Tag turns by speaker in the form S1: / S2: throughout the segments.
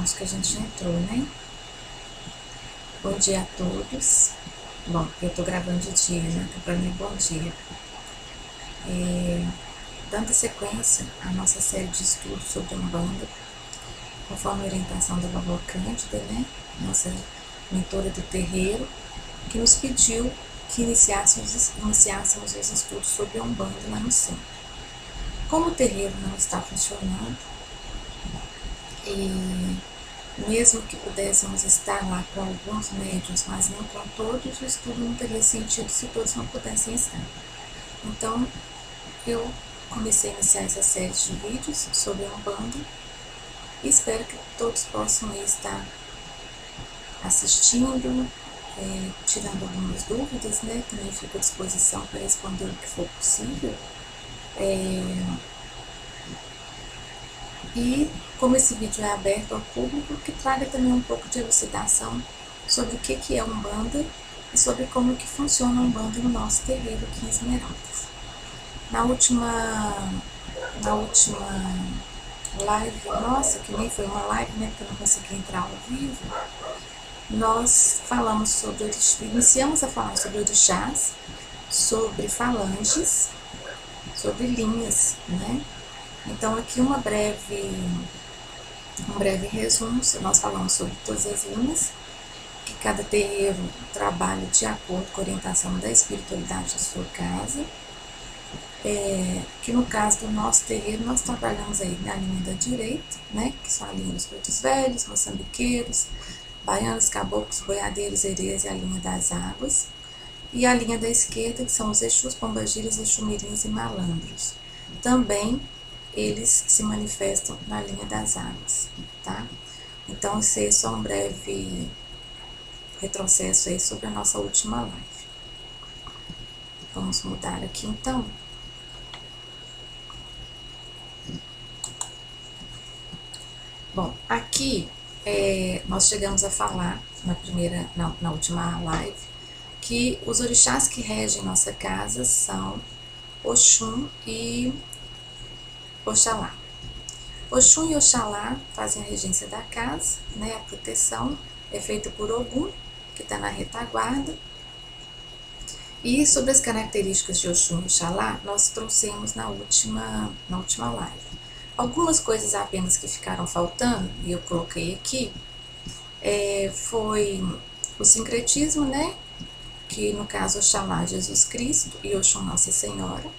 S1: acho que a gente entrou, né? Bom dia a todos. Bom, eu tô gravando de dia, né? Então, pra mim, bom dia. Dando sequência à nossa série de estudos sobre a Umbanda, conforme a orientação da vovó Cândida, né? Nossa mentora do terreiro, que nos pediu que iniciássemos os estudos sobre a Umbanda lá no centro. Como o terreiro não está funcionando, e mesmo que pudéssemos estar lá com alguns médiuns, mas não com todos, o estudo não teria sentido se todos não pudessem estar. Então, eu comecei a iniciar essa série de vídeos sobre a Umbanda e espero que todos possam estar assistindo, tirando algumas dúvidas, né? Também fico à disposição para responder o que for possível. E como esse vídeo é aberto ao público, que traga também um pouco de elucidação sobre o que é Umbanda e sobre como que funciona a Umbanda no nosso terreiro aqui em Esmeraldas. Na última live nossa, que nem foi uma live, né, porque eu não consegui entrar ao vivo, nós falamos sobre, iniciamos a falar sobre orixás, sobre falanges, sobre linhas, né? Então aqui um breve resumo, nós falamos sobre todas as linhas, que cada terreiro trabalha de acordo com a orientação da espiritualidade da sua casa, que no caso do nosso terreiro nós trabalhamos aí na linha da direita, né, que são a linha dos pretos velhos, moçambiqueiros, baianos, caboclos, boiadeiros, herês e a linha das águas, e a linha da esquerda, que são os exus, pombagiras, exumirins e malandros. Também eles se manifestam na linha das águas, tá? Então, esse é só um breve retrocesso aí sobre a nossa última live. Vamos mudar aqui, então. Bom, aqui nós chegamos a falar na última live que os orixás que regem nossa casa são Oxum e Oxalá. Oxum e Oxalá fazem a regência da casa, né? A proteção é feita por Ogum, que está na retaguarda. E sobre as características de Oxum e Oxalá, nós trouxemos na última live. Algumas coisas apenas que ficaram faltando, e eu coloquei aqui, foi o sincretismo, né? Que no caso Oxalá Jesus Cristo e Oxum Nossa Senhora.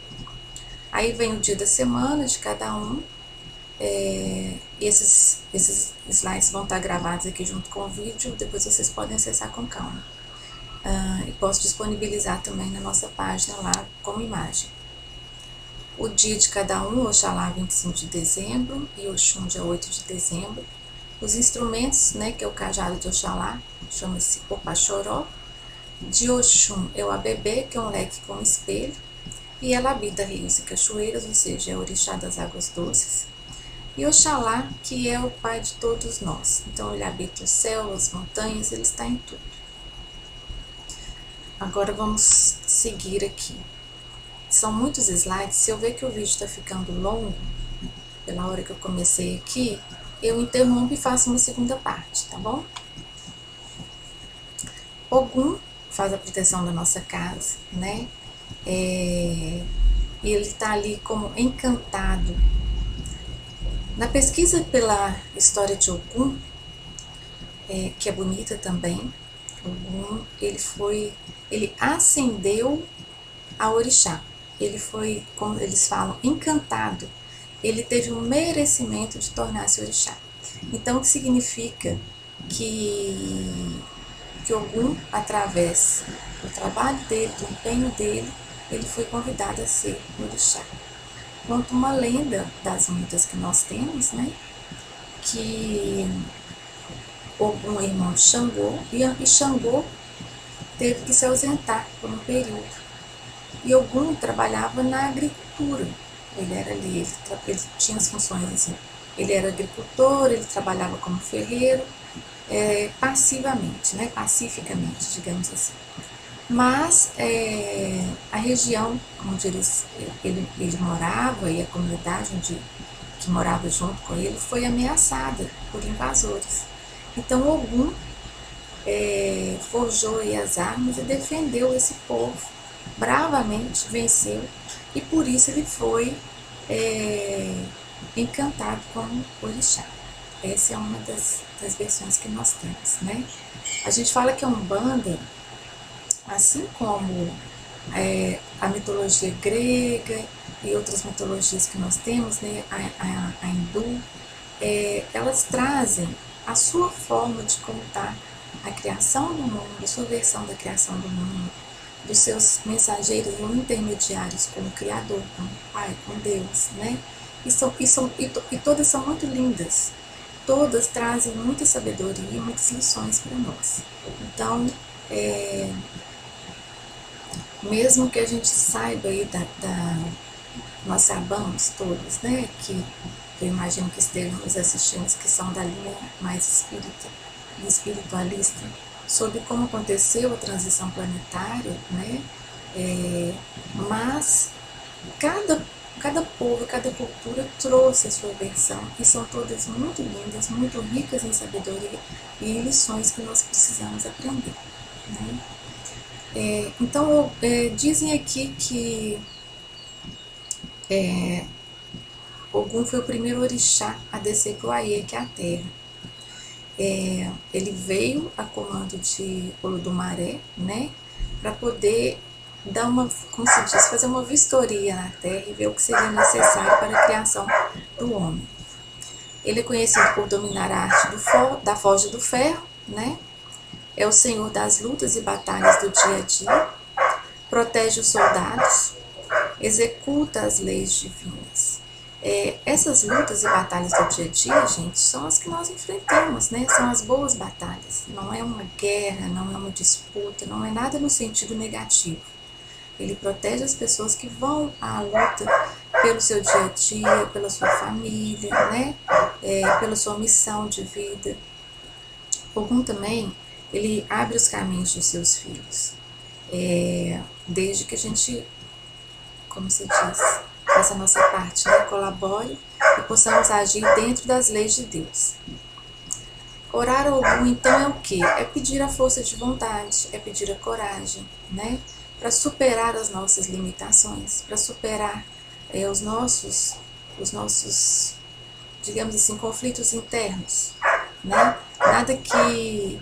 S1: Aí vem o dia da semana de cada um. Esses slides vão estar gravados aqui junto com o vídeo, depois vocês podem acessar com calma. E posso disponibilizar também na nossa página lá como imagem. O dia de cada um, Oxalá 25 de dezembro e Oxum dia 8 de dezembro. Os instrumentos, né, que é o cajado de Oxalá, chama-se Opachoró. De Oxum é o Abebê, que é um leque com espelho. E ela habita rios e cachoeiras, ou seja, é o orixá das águas doces. E Oxalá, que é o pai de todos nós. Então ele habita o céu, as montanhas, ele está em tudo. Agora vamos seguir aqui. São muitos slides, se eu ver que o vídeo está ficando longo, pela hora que eu comecei aqui, eu interrompo e faço uma segunda parte, tá bom? Ogum faz a proteção da nossa casa, né? E ele está ali como encantado. Na pesquisa pela história de Ogum, que é bonita também, Ogum, ele ascendeu a orixá. Ele foi, como eles falam, encantado. Ele teve um merecimento de tornar-se orixá. Então, o que significa que Ogum, através do trabalho dele, do empenho dele, ele foi convidado a ser orixá. Conta uma lenda das muitas que nós temos, né? Que Ogum é irmão de Xangô, e Xangô teve que se ausentar por um período. E Ogum trabalhava na agricultura. Ele era ali, ele tinha as funções assim. Ele era agricultor, ele trabalhava como ferreiro, passivamente, né? Pacificamente, digamos assim. Mas a região onde ele morava e a comunidade onde que morava junto com ele, foi ameaçada por invasores. Então Ogum forjou aí as armas e defendeu esse povo, bravamente venceu, e por isso ele foi encantado como orixá. Essa é uma das versões que nós temos, né? A gente fala que a Umbanda, assim como a mitologia grega e outras mitologias que nós temos, né, a hindu, elas trazem a sua forma de contar a criação do mundo, a sua versão da criação do mundo, dos seus mensageiros ou intermediários com o Criador, com o Pai, com Deus, né? E todas são muito lindas. Todas trazem muita sabedoria e muitas lições para nós. Então, mesmo que a gente saiba aí nós sabamos todos, né, que eu imagino que estejam nos assistindo, que são da linha mais espírita e espiritualista, sobre como aconteceu a transição planetária, né, mas cada povo, cada cultura trouxe a sua versão e são todas muito lindas, muito ricas em sabedoria e lições que nós precisamos aprender, né? Então, dizem aqui que Ogum foi o primeiro orixá a descer para o Aie, que é a terra. Ele veio a comando de Olodumaré, né, para poder dar uma, como se diz, fazer uma vistoria na terra e ver o que seria necessário para a criação do homem. Ele é conhecido por dominar a arte da forja do ferro, né? É o senhor das lutas e batalhas do dia a dia, protege os soldados, executa as leis divinas. Essas lutas e batalhas do dia a dia, gente, são as que nós enfrentamos, né? São as boas batalhas. Não é uma guerra, não é uma disputa, não é nada no sentido negativo. Ele protege as pessoas que vão à luta pelo seu dia a dia, pela sua família, né? Pela sua missão de vida. Ogum também, ele abre os caminhos dos seus filhos. Desde que a gente, como se diz, faça a nossa parte, né? Colabore e possamos agir dentro das leis de Deus. Orar ao Ogum, então, é o quê? É pedir a força de vontade, é pedir a coragem, né? Para superar as nossas limitações, para superar os nossos, digamos assim, conflitos internos, né? Nada que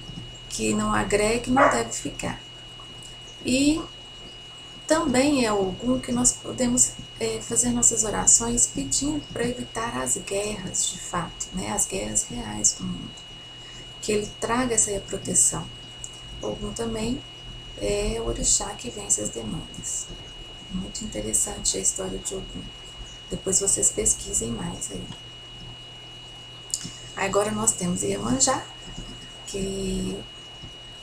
S1: não agregue não deve ficar. E também é Ogum que nós podemos fazer nossas orações pedindo para evitar as guerras de fato, né? As guerras reais do mundo. Que ele traga essa proteção. Ogum também é o orixá que vence as demandas. Muito interessante a história de Ogum. Depois vocês pesquisem mais aí. Agora nós temos Iemanjá, que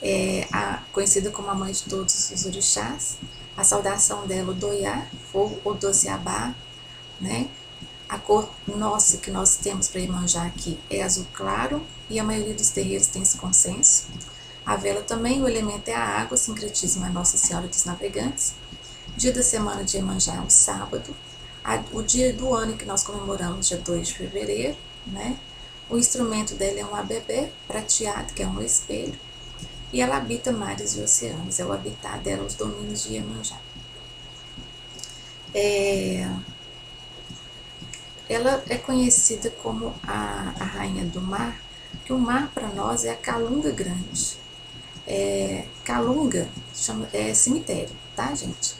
S1: é conhecida como a mãe de todos os orixás. A saudação dela, o Doiá, ou o Dociabá, né? A cor nossa que nós temos para Iemanjá aqui é azul claro, e a maioria dos terreiros tem esse consenso. A vela também, o elemento é a água, o sincretismo é Nossa Senhora dos Navegantes. Dia da semana de Iemanjá é o sábado. O dia do ano que nós comemoramos, dia 2 de fevereiro, né? O instrumento dela é um abebé prateado, que é um espelho. E ela habita mares e oceanos, é o habitat dela, os domínios de Iemanjá. Ela é conhecida como a rainha do mar, que o mar para nós é a Calunga Grande. Calunga é cemitério, tá, gente?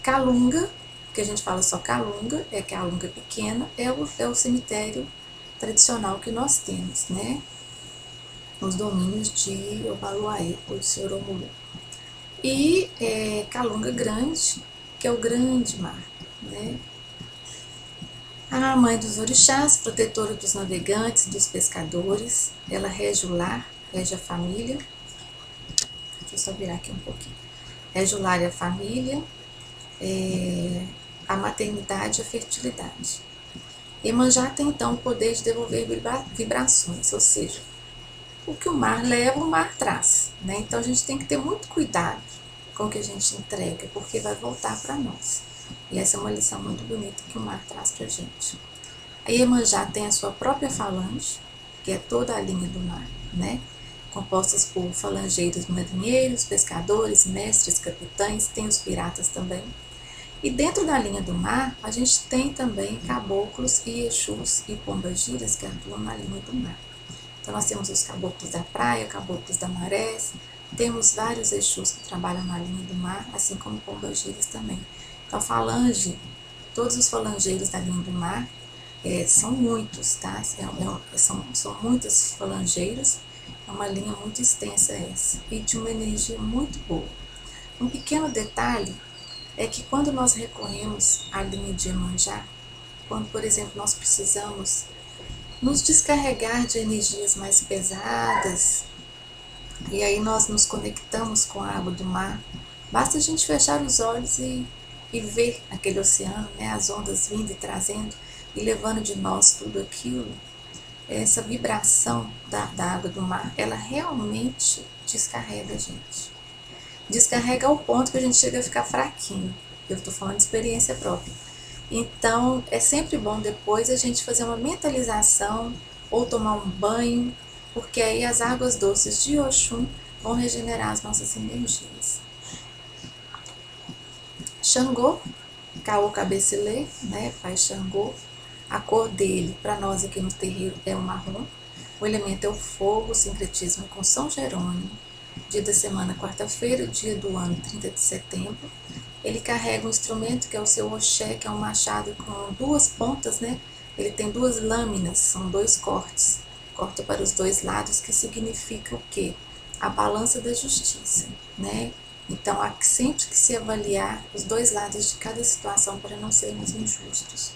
S1: Calunga, que a gente fala só Calunga, é Calunga pequena, é o cemitério tradicional que nós temos, né? Os domínios de Obaluaê, ou de Soromulu. E Calunga Grande, que é o grande mar, né? A mãe dos orixás, protetora dos navegantes, dos pescadores, ela rege o lar, rege a família. Deixa eu só virar aqui um pouquinho. Rege o lar e a família, a maternidade e a fertilidade. Iemanjá tem então o poder de devolver vibrações, ou seja, o que o mar leva, o mar traz, né? Então a gente tem que ter muito cuidado com o que a gente entrega, porque vai voltar para nós. E essa é uma lição muito bonita que o mar traz para a gente. A Iemanjá tem a sua própria falange, que é toda a linha do mar, né? Compostas por falangeiros marinheiros, pescadores, mestres, capitães, tem os piratas também. E dentro da linha do mar, a gente tem também caboclos e exus e pombagiras que atuam na linha do mar. Então nós temos os caboclos da praia, caboclos da maré, temos vários exus que trabalham na linha do mar, assim como pombagiras também. Então falange, todos os falangeiros da linha do mar, são muitos, tá? São muitos falangeiros, é uma linha muito extensa essa, e de uma energia muito boa. Um pequeno detalhe é que quando nós recorremos à linha de Iemanjá, quando, por exemplo, nós precisamos nos descarregar de energias mais pesadas, e aí nós nos conectamos com a água do mar, basta a gente fechar os olhos e ver aquele oceano, né, as ondas vindo e trazendo e levando de nós tudo aquilo. Essa vibração da água do mar, ela realmente descarrega a gente. Descarrega ao ponto que a gente chega a ficar fraquinho. Eu estou falando de experiência própria. Então, é sempre bom depois a gente fazer uma mentalização ou tomar um banho, porque aí as águas doces de Oxum vão regenerar as nossas energias. Xangô, Caô Cabecilê, né, Pai Xangô, a cor dele, para nós aqui no terreiro, é o marrom. O elemento é o fogo, o sincretismo com São Jerônimo. Dia da semana, quarta-feira, dia do ano, 30 de setembro. Ele carrega um instrumento que é o seu oxé, que é um machado com duas pontas, né? Ele tem duas lâminas, são dois cortes. Corta para os dois lados, que significa o quê? A balança da justiça, né? Então, há sempre que se avaliar os dois lados de cada situação para não sermos injustos.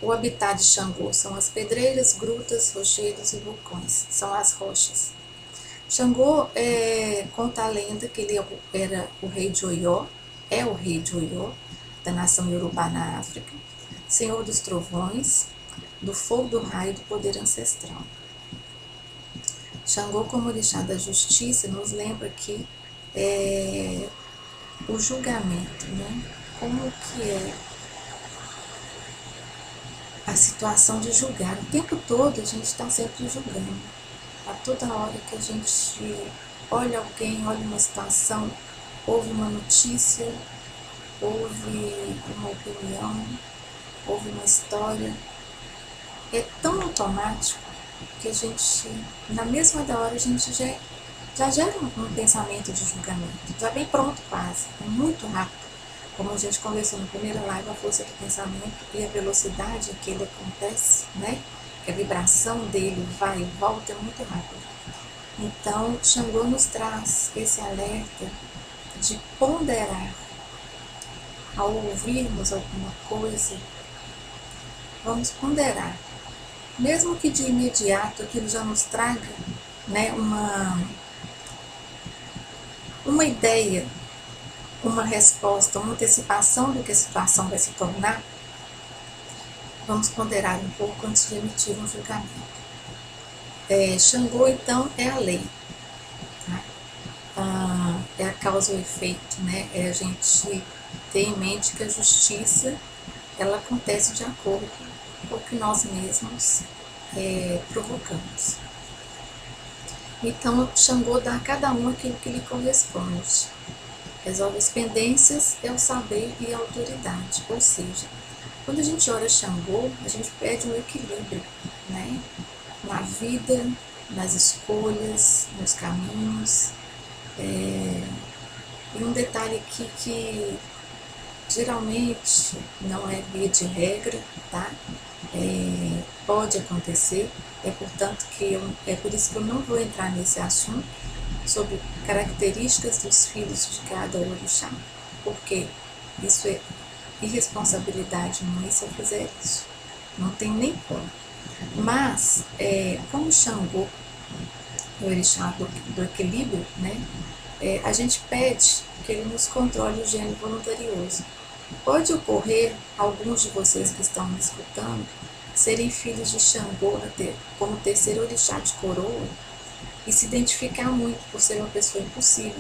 S1: O habitat de Xangô são as pedreiras, grutas, rochedos e vulcões, são as rochas. Xangô conta a lenda que ele era o rei de Oió, é o rei de Oió, da nação Yorubá na África, senhor dos trovões, do fogo, do raio e do poder ancestral. Xangô, como orixá da justiça, nos lembra que o julgamento, né? Como que é a situação de julgar. O tempo todo a gente está sempre julgando. A toda hora que a gente olha alguém, olha uma situação, ouve uma notícia, ouve uma opinião, ouve uma história, é tão automático que a gente, na mesma da hora, a gente já gera um pensamento de julgamento, já vem pronto quase, é muito rápido. Como a gente conversou na primeira live, a força do pensamento e a velocidade que ele acontece, né? Que a vibração dele vai e volta é muito rápida. Então, Xangô nos traz esse alerta de ponderar. Ao ouvirmos alguma coisa, vamos ponderar. Mesmo que de imediato aquilo já nos traga, né, uma ideia, uma resposta, uma antecipação do que a situação vai se tornar, vamos ponderar um pouco antes de emitir um julgamento. Xangô, então, é a lei, tá? É a causa e o efeito, né? É a gente ter em mente que a justiça, ela acontece de acordo com o que nós mesmos provocamos. Então, Xangô dá a cada um aquilo que lhe corresponde. Resolve as pendências, é o saber e a autoridade. Ou seja, quando a gente ora Xangô, a gente pede um equilíbrio, né? Na vida, nas escolhas, nos caminhos. E um detalhe aqui que geralmente não é via de regra, tá? Pode acontecer, é por isso que eu não vou entrar nesse assunto sobre características dos filhos de cada orixá, porque isso é irresponsabilidade minha se eu fizer isso, não tem nem como. Mas, como Xangô é o orixá do equilíbrio, né? A gente pede que ele nos controle o gênio voluntarioso. Pode ocorrer alguns de vocês que estão me escutando serem filhos de Xangô como terceiro orixá de coroa e se identificar muito por ser uma pessoa impulsiva,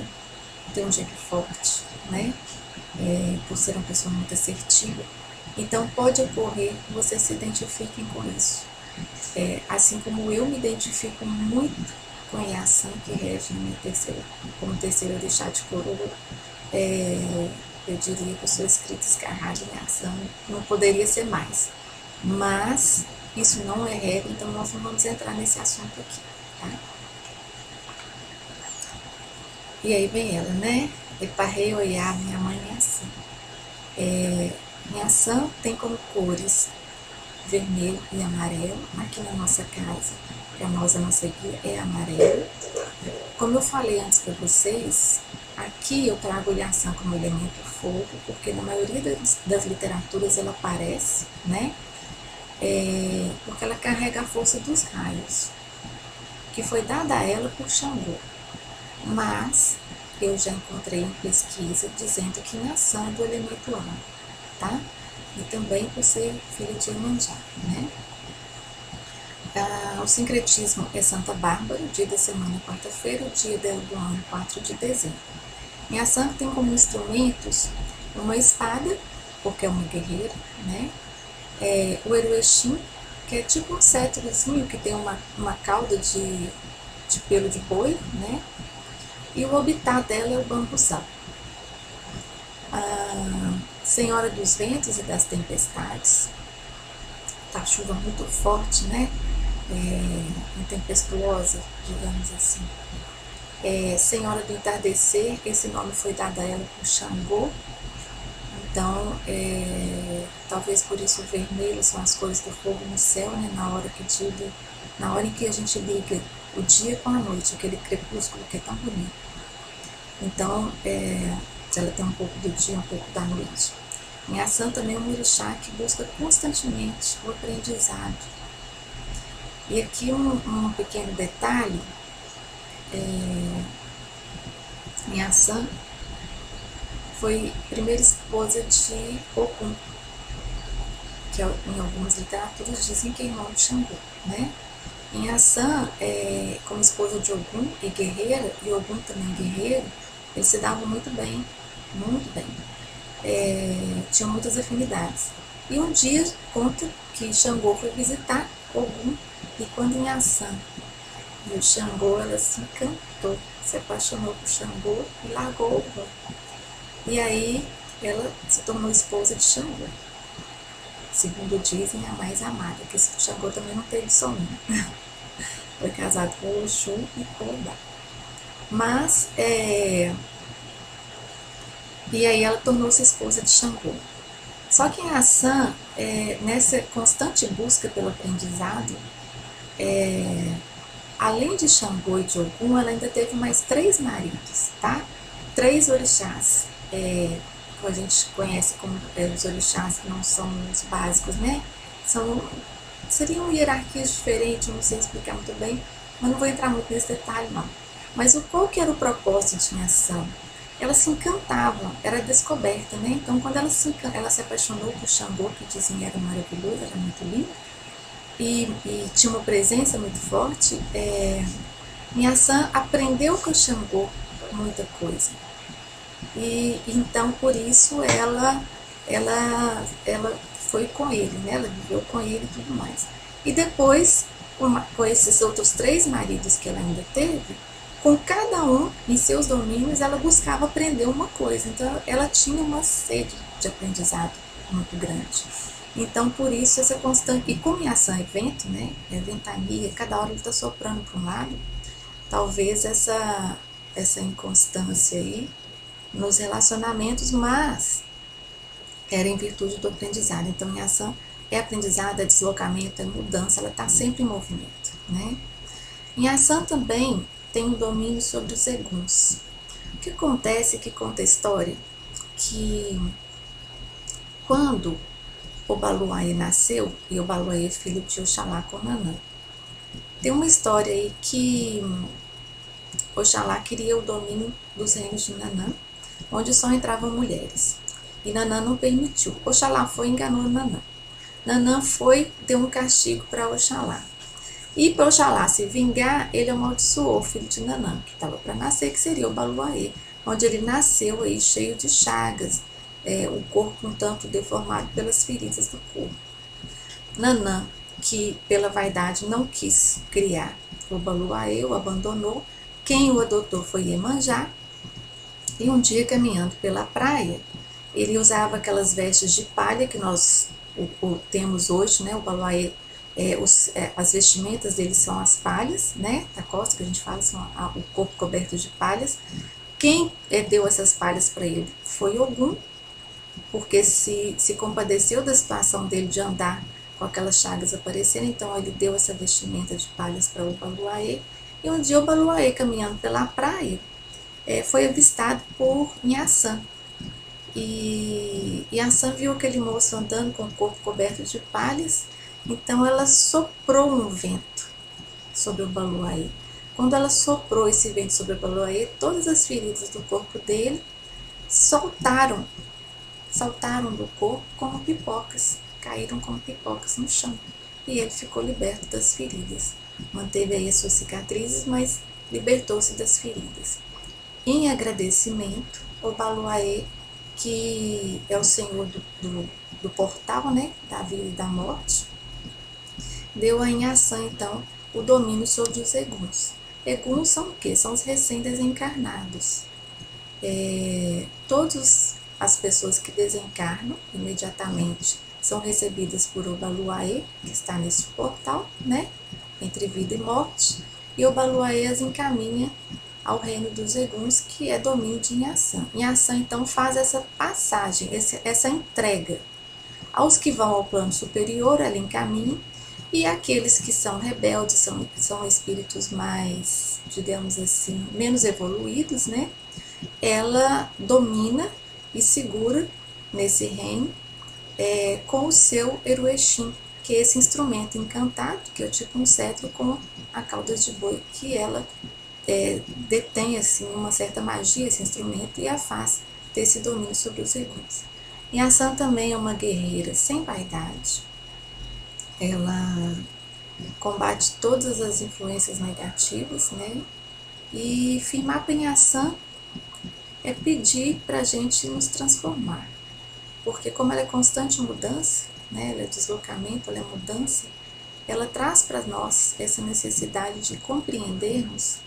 S1: ter um gênio forte, né? por ser uma pessoa muito assertiva. Então pode ocorrer que vocês se identifiquem com isso. Assim como eu me identifico muito com a Iaçã, que rege minha terceira, como terceira orixá de coroa, eu diria que eu sou escrita escarrada em Iaçã, não poderia ser mais. Mas isso não é regra, então nós não vamos entrar nesse assunto aqui, tá? E aí vem ela, né? Eparrei Oiá, minha mãe Iaçã. Iaçã tem como cores vermelho e amarelo. Aqui na nossa casa, para nós a nossa guia é amarelo. Como eu falei antes para vocês, aqui eu trago Iaçã como elemento fogo, porque na maioria das literaturas ela aparece, né? Porque ela carrega a força dos raios, que foi dada a ela por Xangô. Mas eu já encontrei em pesquisa dizendo que Iaçã é do elemento ar, tá? E também por ser filha de Iemanjá, né? O sincretismo é Santa Bárbara, o dia da semana quarta-feira, o dia do ano 4 de dezembro. Iaçã tem como instrumentos uma espada, porque é uma guerreira, né? O Eruexim, que é tipo um cétorozinho que tem uma cauda de pelo de boi, né? E o habitat dela é o bambuzal. A Senhora dos Ventos e das Tempestades, tá chuva muito forte, né? Intempestuosa, digamos assim. Senhora do Entardecer, esse nome foi dado a ela por Xangô. Então, talvez por isso o vermelho são as cores do fogo no céu, né? Na hora em que a gente liga o dia com a noite, aquele crepúsculo que é tão bonito. Então, ela tem um pouco do dia, um pouco da noite. Iaçã também é um orixá que busca constantemente o aprendizado. E aqui um pequeno detalhe, Iaçã foi primeira esposa de Ogum, que em algumas literaturas dizem que é irmão de Xangô, né? Iaçã, como esposa de Ogum e guerreira, e Ogum também guerreiro, eles se davam muito bem, muito bem. Tinham muitas afinidades. E um dia conta que Xangô foi visitar Ogum, e quando Iaçã viu Xangô, ela se encantou, se apaixonou por Xangô e largou Ogum. E aí ela se tornou esposa de Xangô. Segundo dizem, a mais amada, porque Xangô também não teve só uma. Foi casado com o Oxum e com o Odá. Mas, e aí ela tornou-se esposa de Xangô. Só que Iaçã, nessa constante busca pelo aprendizado, além de Xangô e de Ogum, ela ainda teve mais 3 maridos, tá? 3 orixás, que a gente conhece como os orixás que não são os básicos, né? Seriam hierarquias diferentes, não sei explicar muito bem, mas não vou entrar muito nesse detalhe, não. Mas qual que era o propósito de Iaçã? Ela se encantava, era descoberta, né? Então, quando ela se apaixonou por Xangô, que dizem era maravilhoso, era muito lindo, e tinha uma presença muito forte, Iaçã aprendeu com Xangô muita coisa. E então, por isso, ela foi com ele, né? Ela viveu com ele e tudo mais. E depois, com esses outros 3 maridos que ela ainda teve, com cada um em seus domínios, ela buscava aprender uma coisa. Então, ela tinha uma sede de aprendizado muito grande. Então, por isso, essa constante... E como Iaçã é vento, né? É ventania, cada hora ele está soprando para um lado. Talvez essa inconstância aí nos relacionamentos, mas era em virtude do aprendizado. Então, Iaçã é aprendizado, é deslocamento, é mudança, ela está sempre em movimento, né? Iaçã também tem um domínio sobre os eguns. O que acontece, que conta a história, que quando o Baluaê nasceu, e o Baluaê é filho de Oxalá com Nanã, tem uma história aí que Oxalá queria o domínio dos reinos de Nanã, onde só entravam mulheres. E Nanã não permitiu. Oxalá foi e enganou Nanã. Nanã foi, deu um castigo para Oxalá. E para Oxalá se vingar, ele amaldiçoou o filho de Nanã, que estava para nascer, que seria o Baluaê, onde ele nasceu aí cheio de chagas, o corpo um tanto deformado pelas feridas do corpo. Nanã, que pela vaidade não quis criar o Obaluaê, o abandonou. Quem o adotou foi Iemanjá. E um dia, caminhando pela praia, ele usava aquelas vestes de palha que nós temos hoje, né? O Obaluaê, as vestimentas dele são as palhas, né? Da costa, que a gente fala, são o corpo coberto de palhas. Quem deu essas palhas para ele foi Ogum, porque se compadeceu da situação dele de andar com aquelas chagas aparecendo, então ele deu essa vestimenta de palhas para o Obaluaê. E um dia o Obaluaê, caminhando pela praia, foi avistado por Nhaçã. E Nhaçã viu aquele moço andando com o corpo coberto de palhas, então ela soprou um vento sobre o Obaluaê. Quando ela soprou esse vento sobre o Obaluaê, todas as feridas do corpo dele saltaram do corpo como pipocas, caíram como pipocas no chão. E ele ficou liberto das feridas. Manteve aí as suas cicatrizes, mas libertou-se das feridas. Em agradecimento, Obaluaê, que é o senhor do portal, né, da vida e da morte, deu a Nhaçã, então, o domínio sobre os Eguns. Eguns são o quê? São os recém-desencarnados. Todas as pessoas que desencarnam imediatamente são recebidas por Obaluaê, que está nesse portal, né, entre vida e morte, e Obaluaê as encaminha ao reino dos Eguns, que é domínio de Nhaçã. Nhaçã, então, faz essa passagem, essa entrega. Aos que vão ao plano superior, ela encaminha, e aqueles que são rebeldes, são espíritos mais, digamos assim, menos evoluídos, né? Ela domina e segura nesse reino com o seu Eruexim, que é esse instrumento encantado, que é tipo um cetro com a cauda de boi, que ela detém assim, uma certa magia esse instrumento e a faz ter esse domínio sobre os Eguns. Nhaçã também é uma guerreira sem vaidade. Ela combate todas as influências negativas, né? E firmar para Nhaçã é pedir para a gente nos transformar. Porque como ela é constante mudança, né? Ela é deslocamento, ela é mudança, ela traz para nós essa necessidade de compreendermos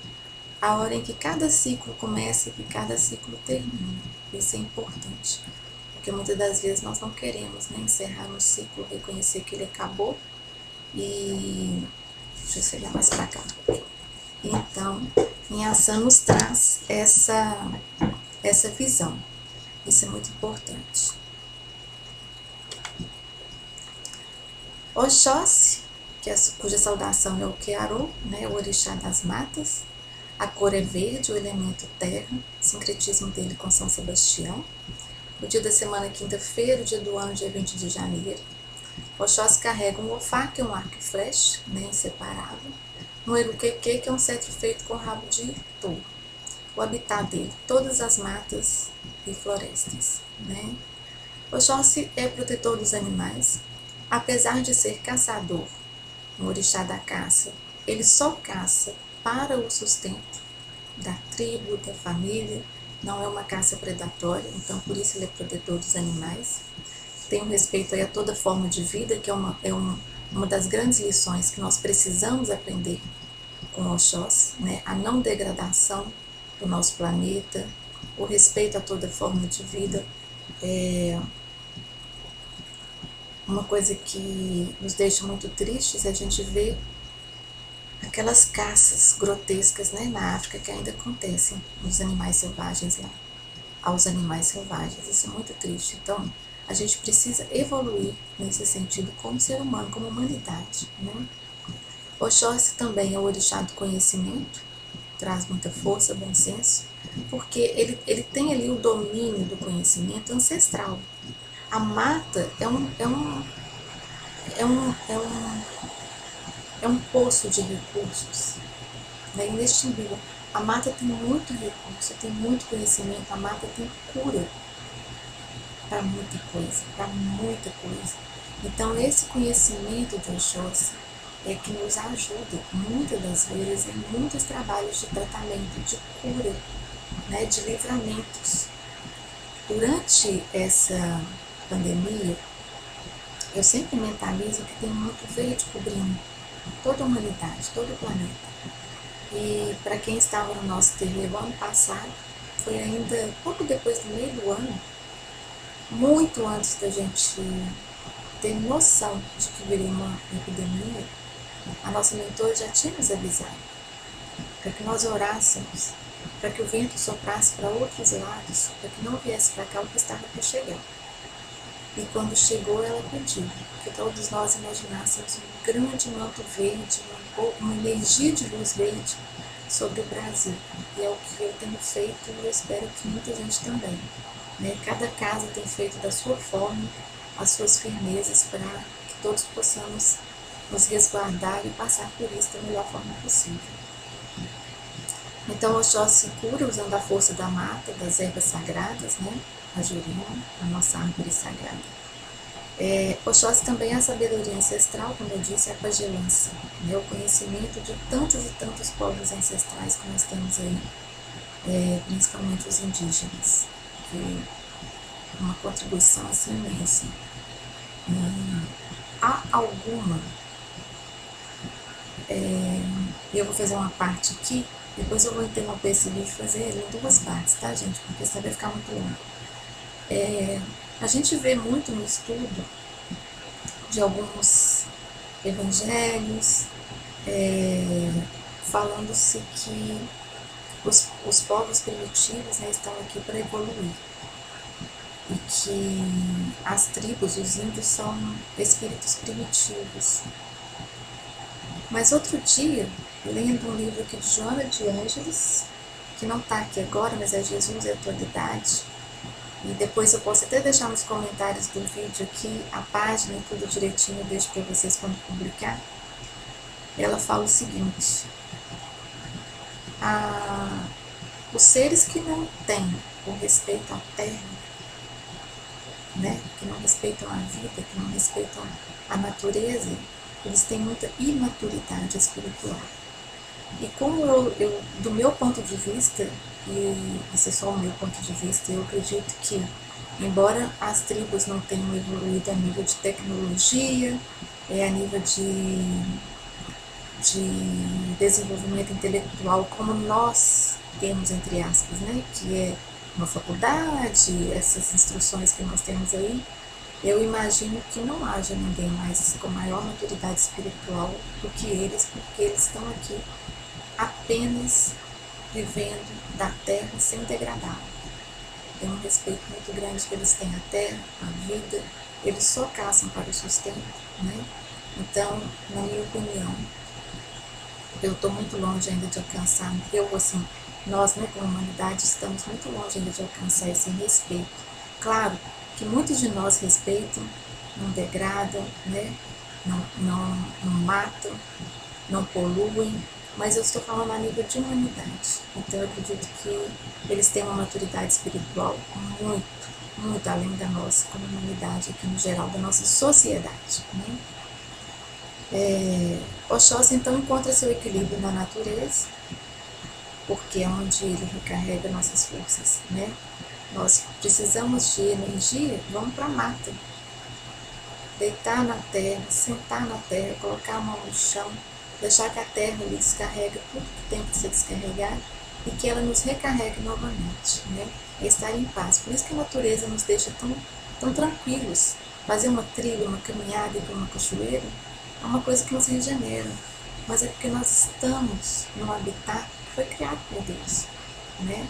S1: a hora em que cada ciclo começa e que cada ciclo termina. Isso é importante, porque muitas das vezes nós não queremos, né, encerrar um ciclo, reconhecer que ele acabou e... Deixa eu chegar mais para cá. Então, Nhaçã nos traz essa visão. Isso é muito importante. Oxóssi, cuja saudação é o Kearô, né, o orixá das matas. A cor é verde, o elemento terra, o sincretismo dele com São Sebastião. O dia da semana, quinta-feira, o dia do ano, dia 20 de janeiro. Oxóssi carrega um ofá, que é um arco e flecha, né, inseparável. Um eruqueque, que é um cetro feito com rabo de touro. O habitat dele, todas as matas e florestas, né. Oxóssi é protetor dos animais. Apesar de ser caçador, um orixá da caça, ele só caça para o sustento da tribo, da família, não é uma caça predatória, então por isso ele é protetor dos animais. Tem um respeito aí a toda forma de vida, que é uma das grandes lições que nós precisamos aprender com Oxóssi, né? A não degradação do nosso planeta, o respeito a toda forma de vida. Uma coisa que nos deixa muito tristes é a gente ver aquelas caças grotescas, né, na África, que ainda acontecem nos animais selvagens lá, aos animais selvagens. Isso é muito triste. Então, a gente precisa evoluir nesse sentido como ser humano, como humanidade, né? Oxóssi também é o orixá do conhecimento, traz muita força, bom senso, porque ele tem ali o domínio do conhecimento ancestral. A mata é um poço de recursos, né, inextinguível. A mata tem muito recurso, tem muito conhecimento, a mata tem cura para muita coisa, para muita coisa. Então, esse conhecimento de Oxóssi é que nos ajuda, muitas das vezes, em muitos trabalhos de tratamento, de cura, né, de livramentos. Durante essa pandemia, eu sempre mentalizo que tem um manto verde cobrindo toda a humanidade, todo o planeta. E para quem estava no nosso terreiro ano passado, foi ainda pouco depois do meio do ano, muito antes da gente ter noção de que viria uma epidemia, a nossa mentora já tinha nos avisado para que nós orássemos, para que o vento soprasse para outros lados, para que não viesse para cá o que estava para chegar. E quando chegou, ela pediu que todos nós imaginássemos um grande manto verde, uma energia de luz verde sobre o Brasil. E é o que eu tenho feito e eu espero que muita gente também. Né? Cada casa tem feito da sua forma as suas firmezas para que todos possamos nos resguardar e passar por isso da melhor forma possível. Então, Oxóssi se cura usando a força da mata, das ervas sagradas, né? A jurema, a nossa árvore sagrada. Oxóssi também é a sabedoria ancestral, como eu disse, é a pagelança, né? O conhecimento de tantos e tantos povos ancestrais que nós temos aí, principalmente os indígenas, que é uma contribuição assim imensa. Há alguma, eu vou fazer uma parte aqui, depois eu vou interromper esse vídeo e fazer ele em duas partes, tá, gente? Porque senão vai ficar muito longo. A gente vê muito no estudo de alguns evangelhos, falando-se que os povos primitivos, né, estão aqui para evoluir e que as tribos, os índios, são espíritos primitivos. Mas outro dia, lendo um livro aqui de Joana de Ângeles, que não está aqui agora, mas é Jesus e a Atualidade, e depois eu posso até deixar nos comentários do vídeo aqui a página e tudo direitinho, eu deixo para vocês quando publicar. Ela fala o seguinte: os seres que não têm o respeito à terra, né, que não respeitam a vida, que não respeitam a natureza, eles têm muita imaturidade espiritual. E como eu do meu ponto de vista, e isso é só o meu ponto de vista, eu acredito que, embora as tribos não tenham evoluído a nível de tecnologia, a nível de desenvolvimento intelectual como nós temos, entre aspas, né, que é uma faculdade, essas instruções que nós temos aí, eu imagino que não haja ninguém mais com maior maturidade espiritual do que eles, porque eles estão aqui apenas vivendo da terra sem degradá-la. Tem um respeito muito grande que eles têm à terra, à vida, eles só caçam para o sustento, né? Então, na minha opinião, eu estou muito longe ainda de alcançar, nós, né, como humanidade, estamos muito longe ainda de alcançar esse respeito. Claro que muitos de nós respeitam, não degradam, né, não matam, não poluem, mas eu estou falando a nível de humanidade. Então eu acredito que eles têm uma maturidade espiritual muito, muito além da nossa, como humanidade aqui no geral, da nossa sociedade, né? Oxóssi então encontra seu equilíbrio na natureza, porque é onde ele recarrega nossas forças, né? Nós precisamos de energia, vamos para a mata. Deitar na terra, sentar na terra, colocar a mão no chão, deixar que a terra lhe descarregue tudo que tem que ser descarregado e que ela nos recarregue novamente, né? É estar em paz. Por isso que a natureza nos deixa tão tranquilos. Fazer uma trilha, uma caminhada para uma cachoeira é uma coisa que nos regenera, mas é porque nós estamos num habitat que foi criado por Deus, né?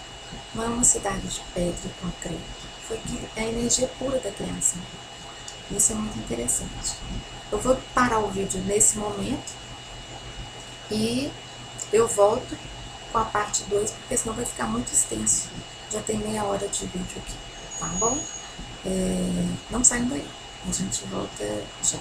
S1: Não é uma cidade de pedra e concreto, foi a energia pura da criação. Isso é muito interessante. Eu vou parar o vídeo nesse momento e eu volto com a parte 2, porque senão vai ficar muito extenso. Já tem meia hora de vídeo aqui, tá bom? Não saiam daí, a gente volta já.